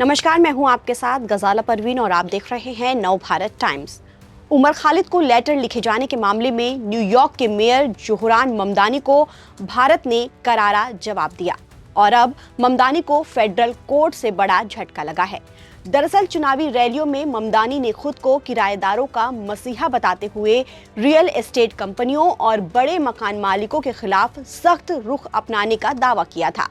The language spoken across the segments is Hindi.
नमस्कार, मैं हूं आपके साथ गजाला परवीन और आप देख रहे हैं नव भारत टाइम्स। उमर खालिद को लेटर लिखे जाने के मामले में न्यूयॉर्क के मेयर जोहरान ममदानी को भारत ने करारा जवाब दिया और अब ममदानी को फेडरल कोर्ट से बड़ा झटका लगा है। दरअसल चुनावी रैलियों में ममदानी ने खुद को किराएदारों का मसीहा बताते हुए रियल एस्टेट कंपनियों और बड़े मकान मालिकों के खिलाफ सख्त रुख अपनाने का दावा किया था,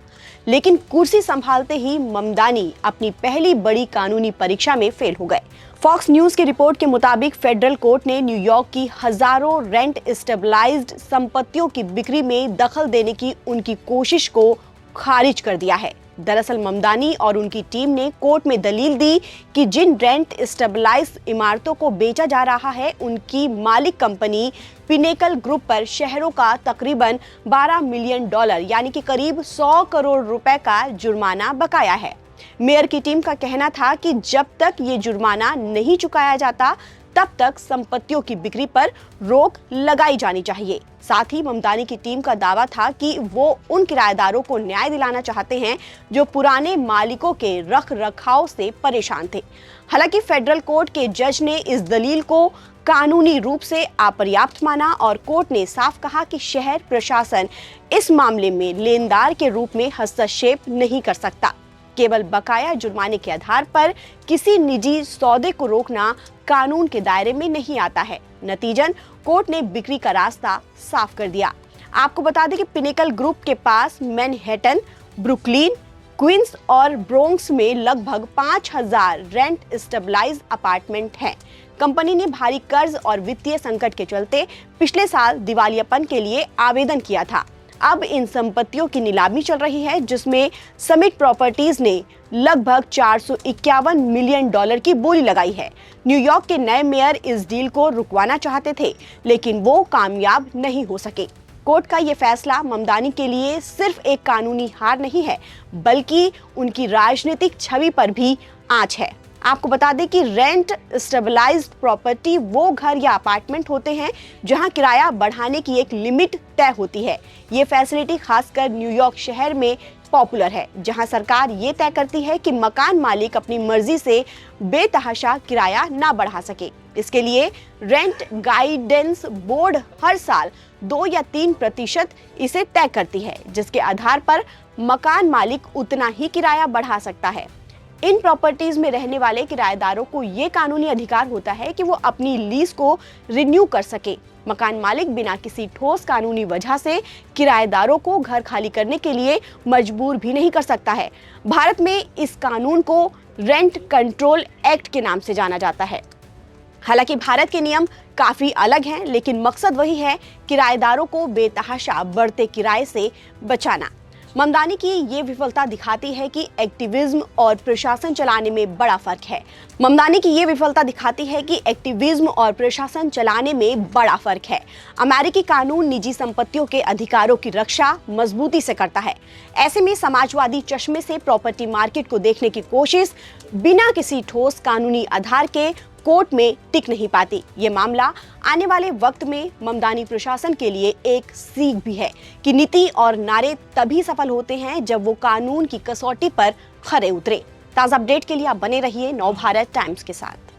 लेकिन कुर्सी संभालते ही ममदानी अपनी पहली बड़ी कानूनी परीक्षा में फेल हो गए। फॉक्स न्यूज की रिपोर्ट के मुताबिक फेडरल कोर्ट ने न्यूयॉर्क की हजारों रेंट स्टेबलाइज्ड संपत्तियों की बिक्री में दखल देने की उनकी कोशिश को खारिज कर दिया है। दरअसल ममदानी और उनकी टीम ने कोर्ट में दलील दी कि जिन रेंट स्टेबलाइज्ड इमारतों को बेचा जा रहा है, उनकी मालिक कंपनी पिनेकल ग्रुप पर शहरों का तकरीबन $12 मिलियन यानी कि करीब 100 करोड़ रुपए का जुर्माना बकाया है। मेयर की टीम का कहना था कि जब तक ये जुर्माना नहीं चुकाया जाता तब तक संपत्तियों की बिक्री पर रोक लगाई जानी चाहिए। साथ ही ममदानी की टीम का दावा था कि वो उन किराएदारों को न्याय दिलाना चाहते हैं जो पुराने मालिकों के रख रखाव से परेशान थे। हालांकि फेडरल कोर्ट के जज ने इस दलील को कानूनी रूप से अपर्याप्त माना और कोर्ट ने साफ कहा कि शहर प्रशासन इस मामले में लेनदार के रूप में हस्तक्षेप नहीं कर सकता। केवल बकाया जुर्माने के आधार पर किसी निजी सौदे को रोकना कानून के दायरे में नहीं आता है। नतीजन कोर्ट ने बिक्री का रास्ता साफ कर दिया। आपको बता दें कि पिनेकल ग्रुप के पास मैनहट्टन, ब्रुकलिन, क्वींस और ब्रोंक्स में लगभग 5000 रेंट स्टेबलाइज्ड अपार्टमेंट हैं। कंपनी ने भारी कर्ज और वित्तीय संकट के चलते पिछले साल दिवालियापन के लिए आवेदन किया था। अब इन संपत्तियों की नीलामी चल रही है, जिसमें समिट प्रॉपर्टीज ने लगभग $451 मिलियन की बोली लगाई है। न्यूयॉर्क के नए मेयर इस डील को रुकवाना चाहते थे, लेकिन वो कामयाब नहीं हो सके। कोर्ट का ये फैसला ममदानी के लिए सिर्फ एक कानूनी हार नहीं है, बल्कि उनकी राजनीतिक छवि पर भी आंच है। आपको बता दें कि रेंट स्टेबलाइज्ड प्रॉपर्टी वो घर या अपार्टमेंट होते हैं जहां किराया बढ़ाने की एक लिमिट तय होती है। ये फैसिलिटी खासकर न्यूयॉर्क शहर में पॉपुलर है, जहां सरकार ये तय करती है कि मकान मालिक अपनी मर्जी से बेतहाशा किराया ना बढ़ा सके। इसके लिए रेंट गाइडेंस बोर्ड हर साल 2 या 3% इसे तय करती है, जिसके आधार पर मकान मालिक उतना ही किराया बढ़ा सकता है। इन प्रॉपर्टीज में रहने वाले किराएदारों को ये कानूनी अधिकार होता है कि वो अपनी लीज को रिन्यू कर सके। मकान मालिक बिना किसी ठोस कानूनी वजह से किराएदारों को घर खाली करने के लिए मजबूर भी नहीं कर सकता है। भारत में इस कानून को रेंट कंट्रोल एक्ट के नाम से जाना जाता है। हालांकि भारत के नियम काफी अलग हैं, लेकिन मकसद वही है, किराएदारों को बेतहाशा बढ़ते किराए से बचाना। ममदानी की ये विफलता दिखाती है कि एक्टिविज्म और प्रशासन चलाने में बड़ा फर्क है। अमेरिकी कानून निजी संपत्तियों के अधिकारों की रक्षा मजबूती से करता है। ऐसे में समाजवादी चश्मे से प्रॉपर्टी मार्केट को देखने की कोशिश बिना किसी ठोस कानूनी आधार के कोर्ट में टिक नहीं पाती। ये मामला आने वाले वक्त में ममदानी प्रशासन के लिए एक सीख भी है कि नीति और नारे तभी सफल होते हैं जब वो कानून की कसौटी पर खरे उतरे। ताज़ा अपडेट के लिए आप बने रहिए नव भारत टाइम्स के साथ।